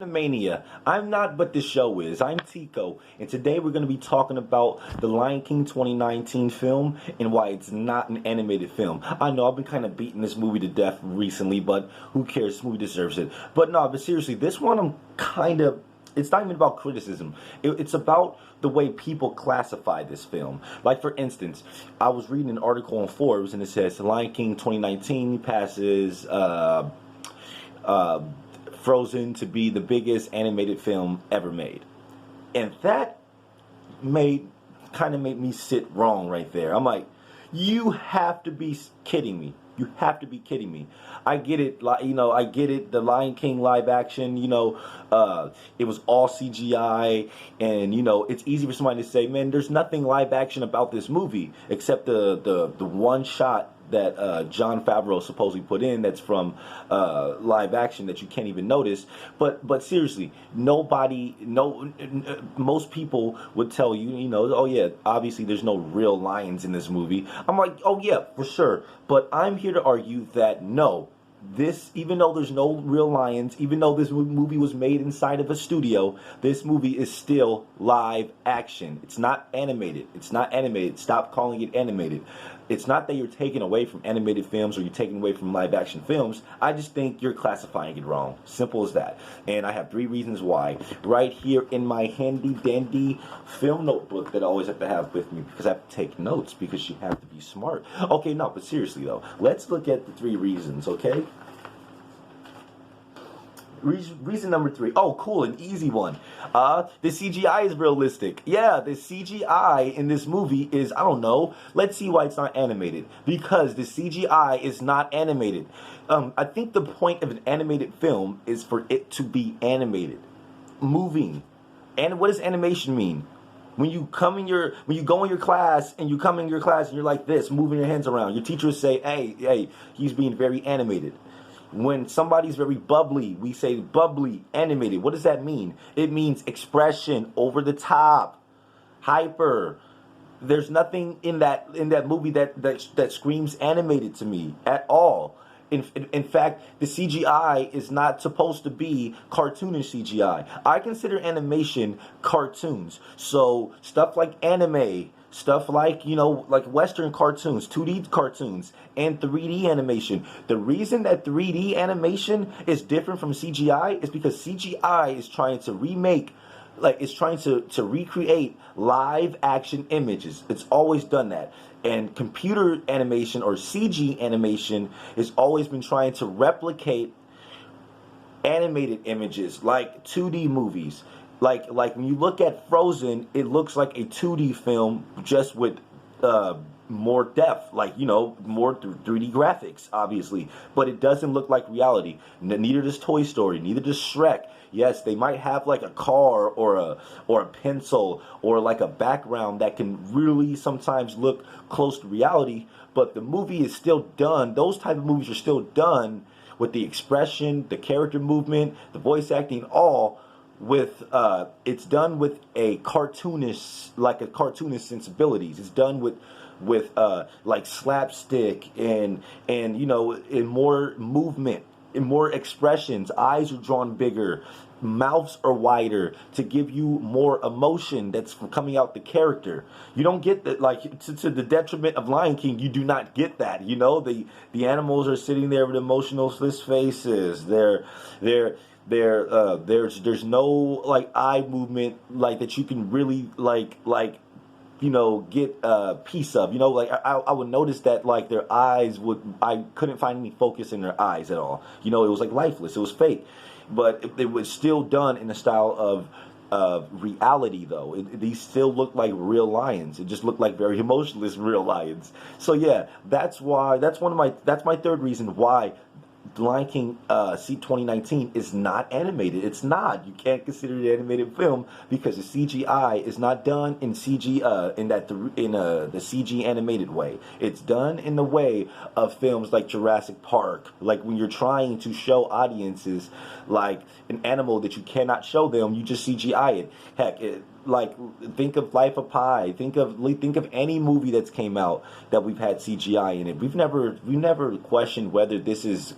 Mania. I'm not, but the show is. I'm Tico, and today we're going to be talking about the Lion King 2019 film and why it's not an animated film. I know I've been kind of beating this movie to death recently, but who cares? This movie deserves it. But no, but seriously, this one it's not even about criticism. It's about the way people classify this film. Like, for instance, I was reading an article on Forbes, and it says Lion King 2019 passes Frozen to be the biggest animated film ever made. And that made me sit wrong right there. I'm like, you have to be kidding me. You have to be kidding me. I get it, I get it. The Lion King live action, it was all CGI, and it's easy for somebody to say, man, there's nothing live action about this movie except the one shot that Jon Favreau supposedly put in that's from live action that you can't even notice. But seriously, most people would tell you, oh yeah, obviously there's no real lions in this movie. I'm like, oh yeah, for sure. But I'm here to argue that no, even though there's no real lions, even though this movie was made inside of a studio, this movie is still live action. It's not animated. It's not animated. Stop calling it animated. It's not that you're taking away from animated films or you're taking away from live action films. I just think you're classifying it wrong. Simple as that. And I have 3 reasons why. Right here in my handy dandy film notebook that I always have to have with me because I have to take notes because you have to be smart. Okay, no, but seriously though, let's look at the 3 reasons, okay? Reason number 3. Oh, cool, an easy one. The CGI is realistic. Yeah, the CGI in this movie is, I don't know. Let's see why it's not animated. Because the CGI is not animated. I think the point of an animated film is for it to be animated, moving. And what does animation mean? When you go in your class and you're like this, moving your hands around, your teacher will say, hey, he's being very animated. When somebody's very bubbly, we say bubbly, animated. What does that mean? It means expression, over the top, hyper. There's nothing in that movie that screams animated to me at all. In fact, the CGI is not supposed to be cartoonish CGI. I consider animation cartoons. So stuff like anime, stuff like, like Western cartoons, 2D cartoons, and 3D animation. The reason that 3D animation is different from CGI is because CGI is trying to recreate live action images. It's always done that. And computer animation or CG animation has always been trying to replicate animated images like 2D movies. Like when you look at Frozen, it looks like a 2D film just with more depth, more 3D graphics, obviously. But it doesn't look like reality. Neither does Toy Story, neither does Shrek. Yes, they might have like a car or a pencil or like a background that can really sometimes look close to reality, but the movie is still done. Those type of movies are still done with the expression, the character movement, the voice acting, all with it's done with a cartoonish sensibilities. It's done with like slapstick and in more movement, in more expressions. Eyes are drawn bigger, mouths are wider to give you more emotion that's coming out the character. You don't get that, to the detriment of Lion King. You do not get that. The animals are sitting there with emotional faces. There's no eye movement that you can really get a piece of. I would notice that their eyes I couldn't find any focus in their eyes at all. It was lifeless. It was fake, but it was still done in the style of reality though. These still look like real lions. It just looked like very emotionless real lions. So yeah, that's my 3rd reason why Lion King 2019 is not animated. It's not. You can't consider it an animated film because the CGI is not done in the CG animated way. It's done in the way of films like Jurassic Park, like when you're trying to show audiences like an animal that you cannot show them, you just CGI it. Heck, like think of Life of Pi. Think of any movie that's came out that we've had CGI in it. We've never questioned whether this is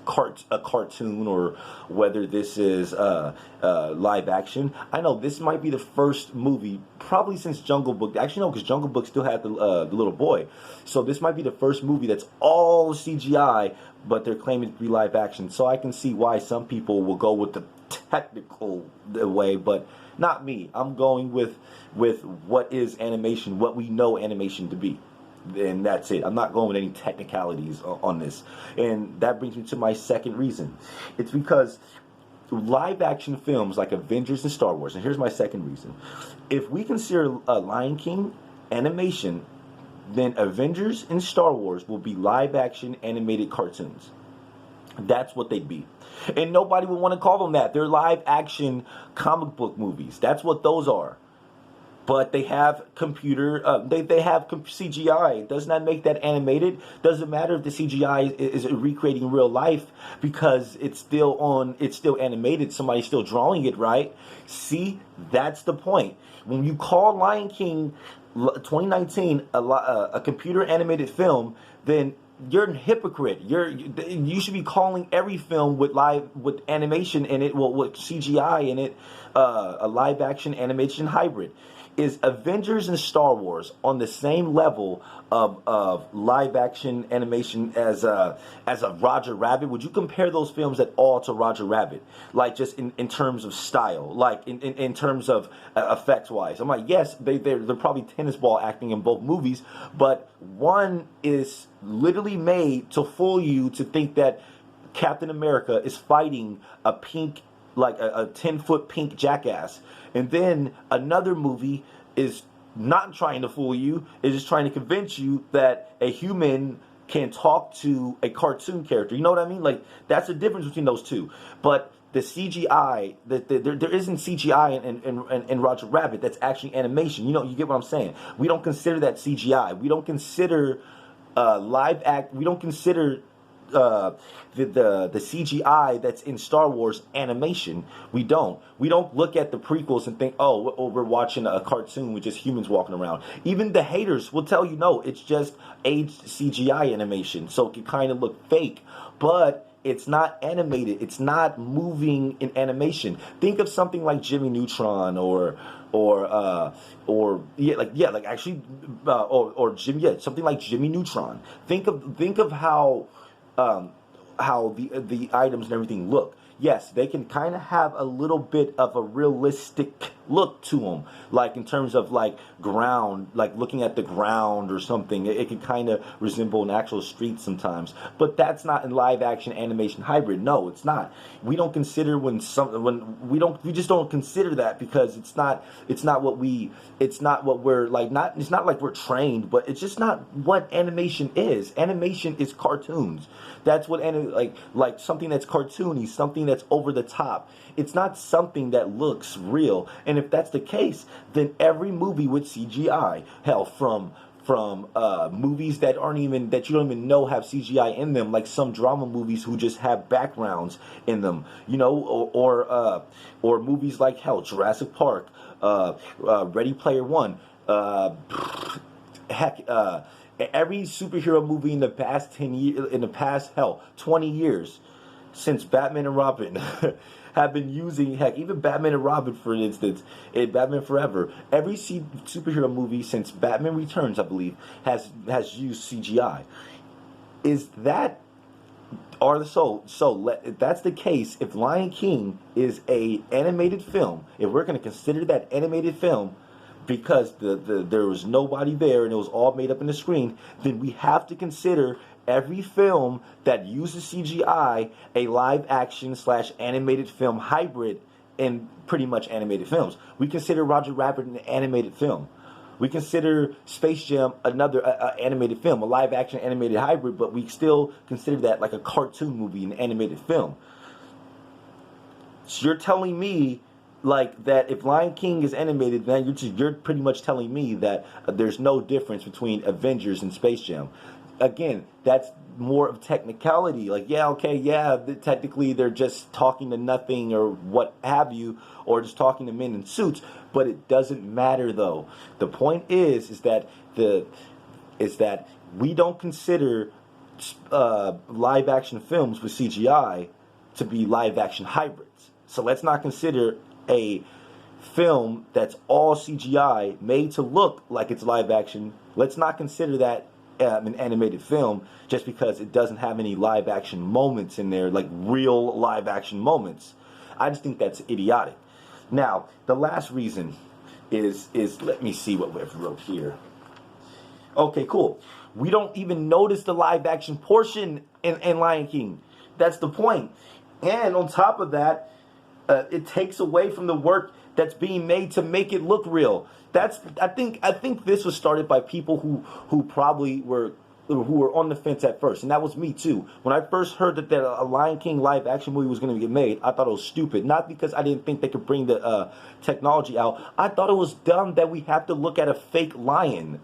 a cartoon or whether this is live action. I know this might be the first movie probably since Jungle Book. Actually, no, because Jungle Book still had the little boy. So this might be the first movie that's all CGI, but they're claiming to be live action. So I can see why some people will go with the technical way, but not me. I'm going with what is animation, what we know animation to be. And that's it. I'm not going with any technicalities on this. And that brings me to my second reason. It's because live action films like Avengers and Star Wars, and here's my second reason. If we consider Lion King animation, then Avengers and Star Wars will be live action animated cartoons. That's what they'd be. And nobody would want to call them that. They're live action comic book movies. That's what those are. But they have computer, they have CGI. Doesn't that make that animated? Doesn't matter if the CGI is recreating real life because it's still animated. Somebody's still drawing it, right? See, that's the point. When you call Lion King 2019 a computer animated film, then you're a hypocrite. You should be calling every film with animation in it, with CGI in it, a live action animation hybrid. Is Avengers and Star Wars on the same level of live action animation as a Roger Rabbit? Would you compare those films at all to Roger Rabbit? Like just in terms of style, like in terms of effects wise? I'm like, yes, they're probably tennis ball acting in both movies, but one is literally made to fool you to think that Captain America is fighting a pink, like a 10-foot pink jackass. And then another movie is not trying to fool you, is just trying to convince you that a human can talk to a cartoon character. You know what I mean? Like, that's the difference between those two. But the CGI, there isn't CGI in Roger Rabbit. That's actually animation. You know, you get what I'm saying? We don't consider that CGI. We don't consider we don't consider the CGI that's in Star Wars animation. We don't look at the prequels and think, oh, we're watching a cartoon with just humans walking around. Even the haters will tell you, no, it's just aged CGI animation, so it can kind of look fake, but it's not animated. It's not moving in animation. Think of something like Jimmy Neutron something like Jimmy Neutron. Think of how the items and everything look. Yes, they can kind of have a little bit of a realistic look to them, like in terms of like ground, like looking at the ground or something. It can kind of resemble an actual street sometimes, but that's not in live action animation hybrid. No, it's not. We don't consider we just don't consider that because it's not what we're like. It's not like we're trained, but it's just not what animation is. Animation is cartoons. That's what like something that's cartoony, something that's over the top. It's not something that looks real. And if that's the case, then every movie with CGI, hell, from movies that you don't even know have CGI in them, like some drama movies who just have backgrounds in them, you know, or movies like Jurassic Park, Ready Player One, every superhero movie in the past 20 years, since Batman and Robin have been using, even Batman and Robin, for instance, in Batman Forever, every superhero movie since Batman Returns, I believe, has used CGI. If that's the case, if Lion King is a animated film, if we're going to consider that animated film, because there was nobody there and it was all made up in the screen, then we have to consider every film that uses CGI a live action / animated film hybrid in pretty much animated films. We consider Roger Rabbit an animated film. We consider Space Jam another animated film, a live action animated hybrid, but we still consider that like a cartoon movie, an animated film. So you're telling me like that if Lion King is animated, then you're pretty much telling me that there's no difference between Avengers and Space Jam. again, that's more of technicality. Like, yeah, okay, yeah, technically they're just talking to nothing or what have you, or just talking to men in suits. But it doesn't matter though. The point is that we don't consider live action films with CGI to be live action hybrids. So let's not consider a film that's all CGI made to look like it's live action. Let's not consider that an animated film just because it doesn't have any live action moments in there, like real live action moments. I just think that's idiotic. Now, the last reason is let me see what we've wrote here. Okay, cool. We don't even notice the live action portion in Lion King. That's the point. And on top of that, it takes away from the work that's being made to make it look real. I think this was started by people who probably were on the fence at first, and that was me too. When I first heard that a Lion King live action movie was going to get made, I thought it was stupid. Not because I didn't think they could bring the technology out. I thought it was dumb that we have to look at a fake lion.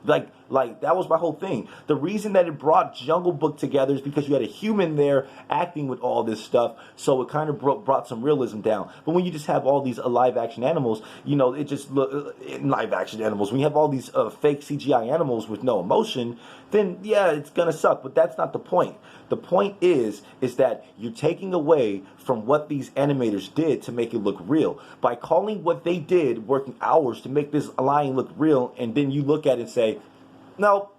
Like that was my whole thing. The reason that it brought Jungle Book together is because you had a human there acting with all this stuff, so it kind of brought some realism down. But when you just have all these live action animals, it just live action animals. When you have all these fake CGI animals with no emotion, then yeah, it's gonna suck. But that's not the point. The point is that you're taking away from what these animators did to make it look real by calling what they did, working hours to make this lion look real, and then you look at it and say, no,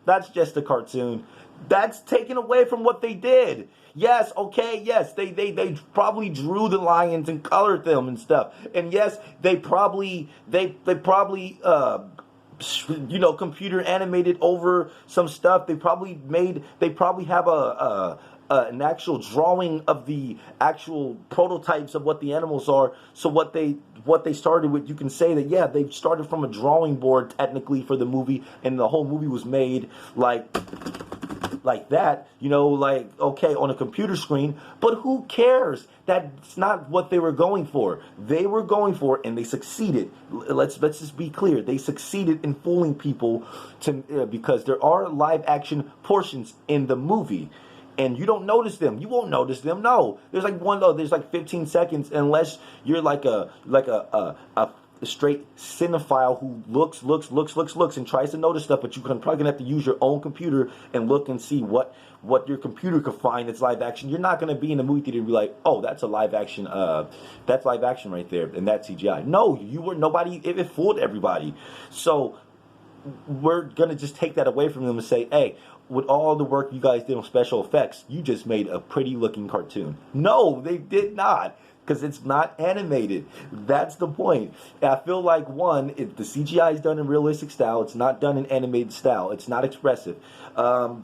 that's just a cartoon. That's taken away from what they did. Yes, okay, yes, they probably drew the lions and colored them and stuff. And yes, they probably computer animated over some stuff. They probably have an actual drawing of the actual prototypes of what the animals are. So what they started with, you can say that, yeah, they started from a drawing board technically for the movie, and the whole movie was made like that, okay, on a computer screen. But who cares? That's not what they were going for. They were going for, and they succeeded. Let's just be clear. They succeeded in fooling people because there are live action portions in the movie. And you don't notice them. You won't notice them. No, there's like 15 seconds, unless you're like a straight cinephile who looks and tries to notice stuff. But you're probably gonna have to use your own computer and look and see what your computer could find that's live action. You're not gonna be in the movie theater and be like, oh, that's live action right there, and that's CGI. No, it fooled everybody. So we're gonna just take that away from them and say, hey, with all the work you guys did on special effects, you just made a pretty looking cartoon. No, they did not, because it's not animated. That's the point. I feel like, one, if the CGI is done in realistic style, it's not done in animated style. It's not expressive.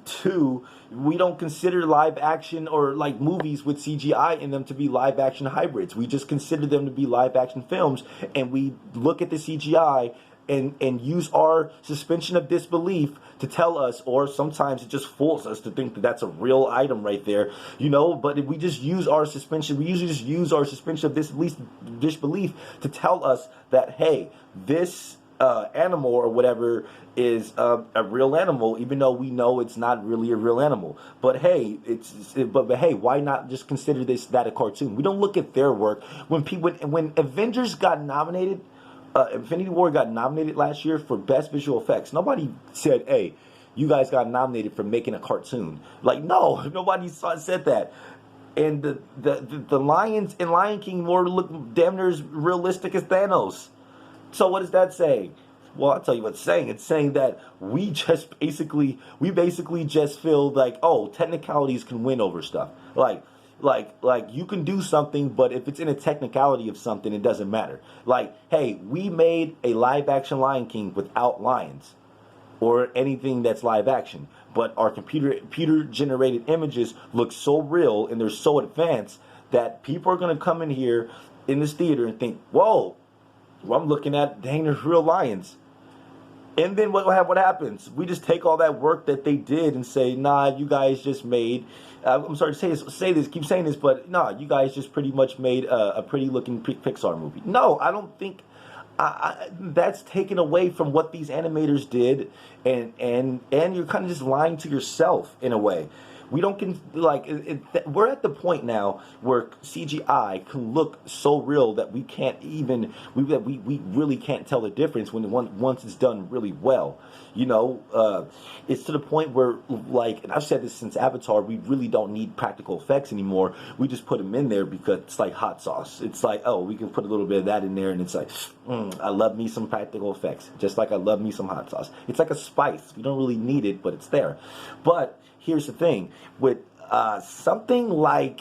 Two, we don't consider live action or like movies with CGI in them to be live action hybrids. We just consider them to be live action films, and we look at the CGI and use our suspension of disbelief to tell us, or sometimes it just fools us to think that that's a real item right there, but if we just use our suspension, we usually just use our suspension of disbelief to tell us that, hey, this animal or whatever is a real animal, even though we know it's not really a real animal. But hey, but hey, why not just consider that a cartoon? We don't look at their work. When Avengers got nominated, Infinity War got nominated last year for Best Visual Effects. Nobody said, hey, you guys got nominated for making a cartoon. Like, no, nobody said that. And the lions in Lion King look damn near as realistic as Thanos. So what does that say? Well, I'll tell you what it's saying. It's saying that we basically just feel like, oh, technicalities can win over stuff. Like you can do something, but if it's in a technicality of something, it doesn't matter. Like, hey, we made a live action Lion King without lions or anything that's live action, but our computer generated images look so real and they're so advanced that people are going to come in here in this theater and think, whoa, well, I'm looking at dang, there's real lions. And then what happens? We just take all that work that they did and say, nah, you guys just made, I'm sorry to keep saying this, but nah, you guys just pretty much made a pretty looking Pixar movie. No, I don't think that's taken away from what these animators did, and you're kind of just lying to yourself in a way. We don't we're at the point now where CGI can look so real that we can't even we really can't tell the difference once it's done really well. It's to the point where, like, and I've said this since Avatar, we really don't need practical effects anymore. We just put them in there because it's like hot sauce. It's like, oh, we can put a little bit of that in there, and it's like, I love me some practical effects, just like I love me some hot sauce. It's like a spice. We don't really need it, but it's there. But here's the thing with something like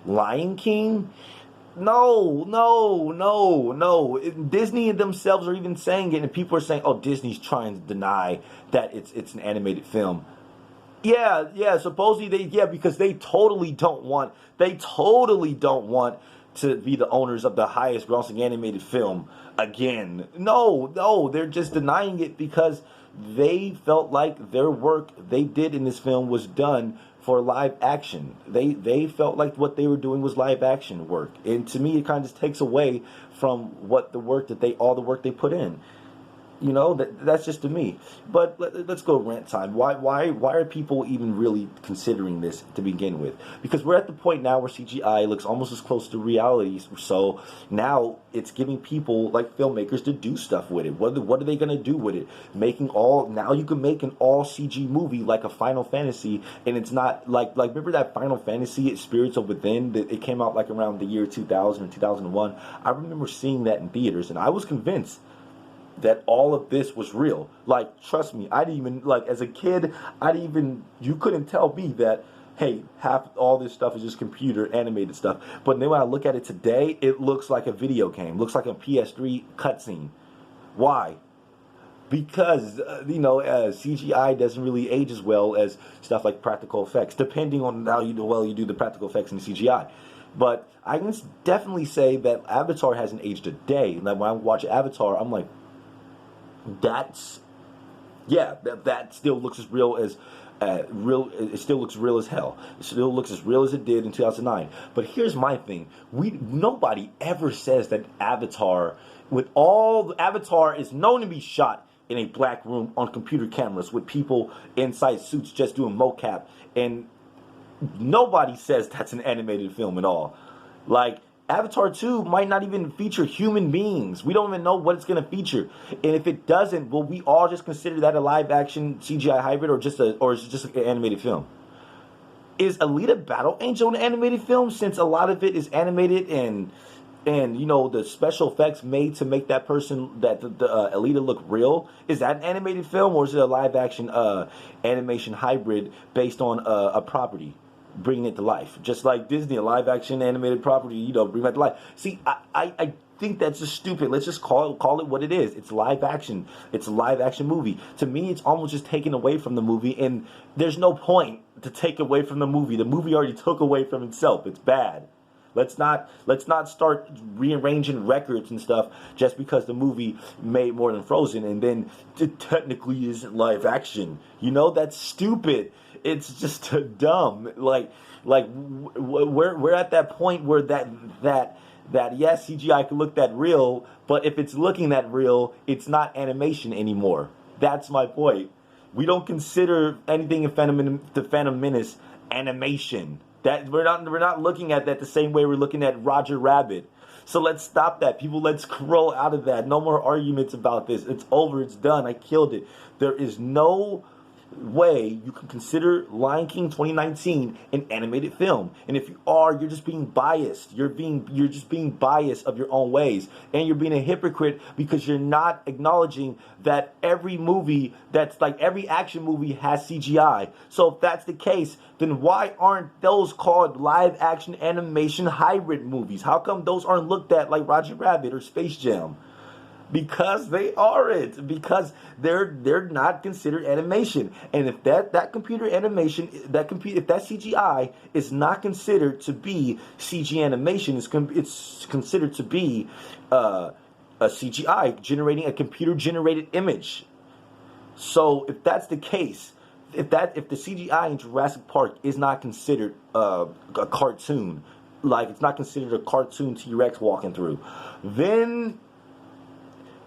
Lion King. No. Disney themselves are even saying it, and people are saying, "Oh, Disney's trying to deny that it's an animated film." Yeah. Supposedly because they totally don't want to be the owners of the highest grossing animated film again. No, they're just denying it because they felt like their work they did in this film was done for live action. They felt like what they were doing was live action work. And to me, it kind of just takes away from what all the work they put in. That's just to me. But let's go rant time. Why are people even really considering this to begin with? Because we're at the point now where CGI looks almost as close to reality. So now it's giving people like filmmakers to do stuff with it. What are they going to do with it? Now you can make an all CG movie like a Final Fantasy, and it's not like remember that Final Fantasy Spirits of Within that it came out like around the year 2000 or 2001. I remember seeing that in theaters, and I was convinced that all of this was real. Like, trust me, I didn't even, like, as a kid, you couldn't tell me that, hey, half all this stuff is just computer animated stuff. But then when I look at it today, it looks like a video game, looks like a PS3 cutscene. Why? Because, CGI doesn't really age as well as stuff like practical effects, depending on how well you do the practical effects in CGI. But I can definitely say that Avatar hasn't aged a day. Like, when I watch Avatar, I'm like, that still looks as real as it still looks real as hell. It still looks as real as it did in 2009. But here's my thing: nobody ever says that Avatar is known to be shot in a black room on computer cameras with people inside suits just doing mocap, and nobody says that's an animated film at all. Like, Avatar 2 might not even feature human beings. We don't even know what it's going to feature. And if it doesn't, will we all just consider that a live action CGI hybrid or is it just an animated film? Is Alita Battle Angel an animated film, since a lot of it is animated and the special effects made to make that person, the Alita, look real? Is that an animated film, or is it a live action animation hybrid based on a property? Bringing it to life, just like Disney, a live action animated property, bring it to life. See, I think that's just stupid. Let's just call it what it is. It's live action. It's a live action movie. To me, it's almost just taken away from the movie, and there's no point to take away from the movie. The movie already took away from itself. It's bad. Let's not start rearranging records and stuff just because the movie made more than Frozen, and then it technically isn't live action. That's stupid. It's just dumb. Like we're at that point where that yes, CGI can look that real, but if it's looking that real, it's not animation anymore. That's my point. We don't consider anything in the Phantom Menace animation. That we're not looking at that the same way we're looking at Roger Rabbit. So let's stop that. People, let's roll out of that. No more arguments about this. It's over. It's done. I killed it. There is no way you can consider Lion King 2019 an animated film. And if you are, you're just being biased. You're just being biased of your own ways. And you're being a hypocrite because you're not acknowledging that every action movie has CGI. So if that's the case, then why aren't those called live action animation hybrid movies? How come those aren't looked at like Roger Rabbit or Space Jam? Because they aren't. Because they're not considered animation. And if that computer animation, if that CGI is not considered to be CG animation, it's considered to be a CGI generating a computer generated image. So if that's the case, if the CGI in Jurassic Park is not considered a cartoon, like it's not considered a cartoon T-Rex walking through, then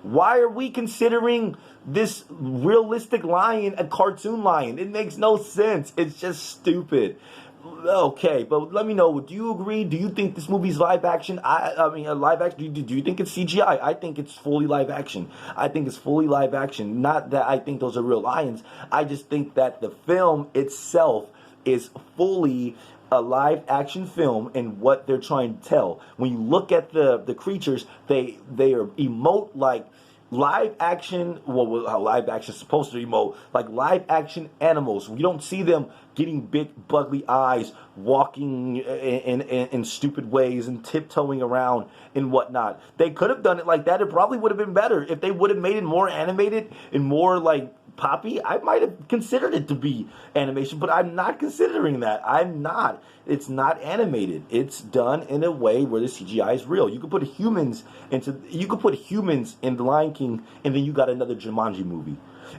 Why are we considering this realistic lion a cartoon lion? It makes no sense. It's just stupid. Okay, but let me know. Do you agree? Do you think this movie's live action? I mean, live action. Do you think it's CGI? I think it's fully live action. I think it's fully live action. Not that I think those are real lions. I just think that the film itself is fully a live action film and what they're trying to tell. When you look at the creatures, they are emote like live action, well, how live action is supposed to emote, like live action animals. We don't see them getting big, bugly eyes, walking in stupid ways and tiptoeing around and whatnot. They could have done it like that. It probably would have been better. If they would have made it more animated and more like poppy, I might have considered it to be animation, but I'm not considering that. I'm not. It's not animated. It's done in a way where the CGI is real. You could put humans in the Lion King, and then you got another Jumanji movie.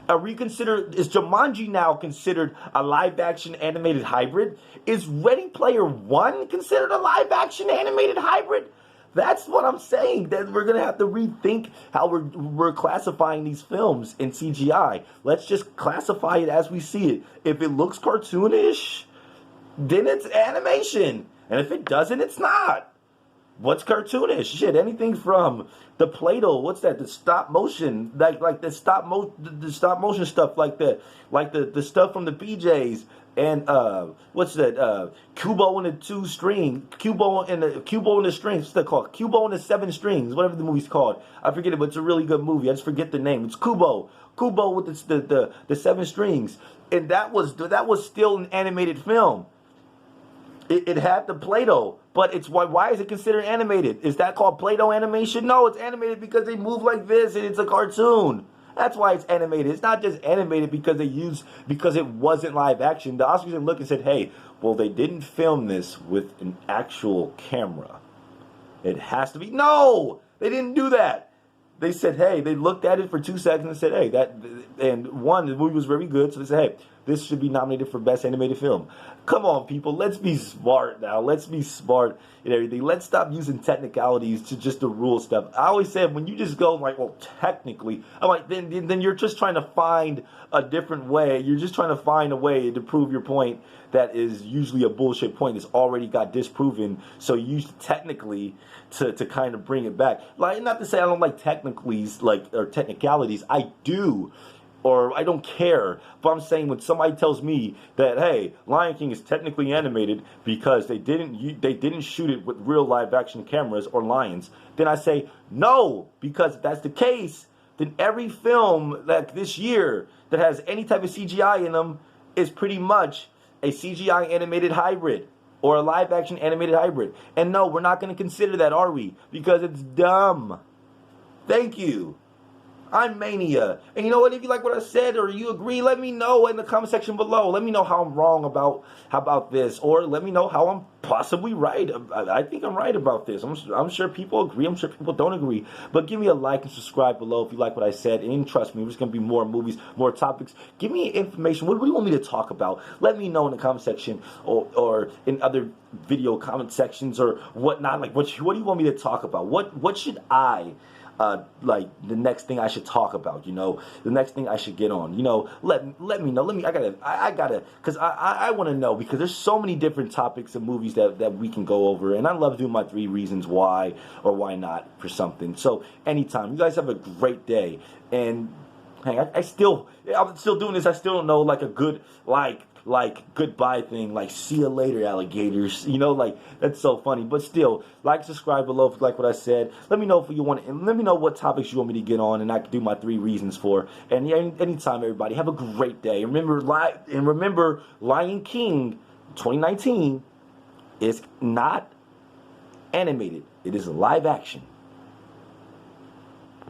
Is Jumanji now considered a live action animated hybrid? Is Ready Player One considered a live action animated hybrid? That's what I'm saying, that we're going to have to rethink how we're classifying these films in CGI. Let's just classify it as we see it. If it looks cartoonish, then it's animation. And if it doesn't, it's not. What's cartoonish? Shit, anything from the Play-Doh, what's that? The stop motion, like the stop motion stuff, like the stuff from the BJs. And what's that? Kubo and the two string, Kubo and the strings. What's that called? Kubo and the 7 strings, whatever the movie's called. I forget it, but it's a really good movie. I just forget the name. It's Kubo with the 7 strings, and that was still an animated film. It had the Play-Doh, but it's why is it considered animated? Is that called Play-Doh animation? No, it's animated because they move like this, and it's a cartoon. That's why it's animated. It's not just animated because it wasn't live action. The Oscars didn't look and said, hey, well, they didn't film this with an actual camera. It has to be. No, they didn't do that. They said, hey, they looked at it for 2 seconds and said, hey, the movie was very good. So they said, hey, this should be nominated for Best Animated Film. Come on, people. Let's be smart now. Let's be smart and everything. Let's stop using technicalities to just the rule stuff. I always said, when you just go like, well, technically, I'm like, then you're just trying to find a different way. You're just trying to find a way to prove your point that is usually a bullshit point that's already got disproven. So you use technically to kind of bring it back. Like, not to say I don't like or technicalities. I do. Or I don't care, but I'm saying when somebody tells me that, hey, Lion King is technically animated because they didn't shoot it with real live action cameras or lions, then I say no, because if that's the case, then every film that this year that has any type of CGI in them is pretty much a CGI animated hybrid or a live action animated hybrid. And no, we're not going to consider that, are we? Because it's dumb. Thank you. I'm Mania. And you know what? If you like what I said or you agree, let me know in the comment section below. Let me know how I'm wrong about this, or let me know how I'm possibly right. I think I'm right about this. I'm sure people agree. I'm sure people don't agree. But give me a like and subscribe below if you like what I said. And trust me, there's going to be more movies, more topics. Give me information. What do you want me to talk about? Let me know in the comment section or in other video comment sections or whatnot. Like, what do you want me to talk about? What should I... like the next thing I should talk about, the next thing I should get on, let me know. I gotta, because I want to know, because there's so many different topics and movies that we can go over, and I love doing my 3 reasons why or why not for something. So anytime, you guys have a great day, and hey, I'm still doing this. I still don't know like a good like goodbye thing, like see you later alligators, like that's so funny. But still, like, subscribe below if you like what I said. Let me know if you want, and let me know what topics you want me to get on, and I can do my 3 reasons for. And yeah, anytime, everybody, have a great day. Remember Lion King 2019 is not animated. It is live action.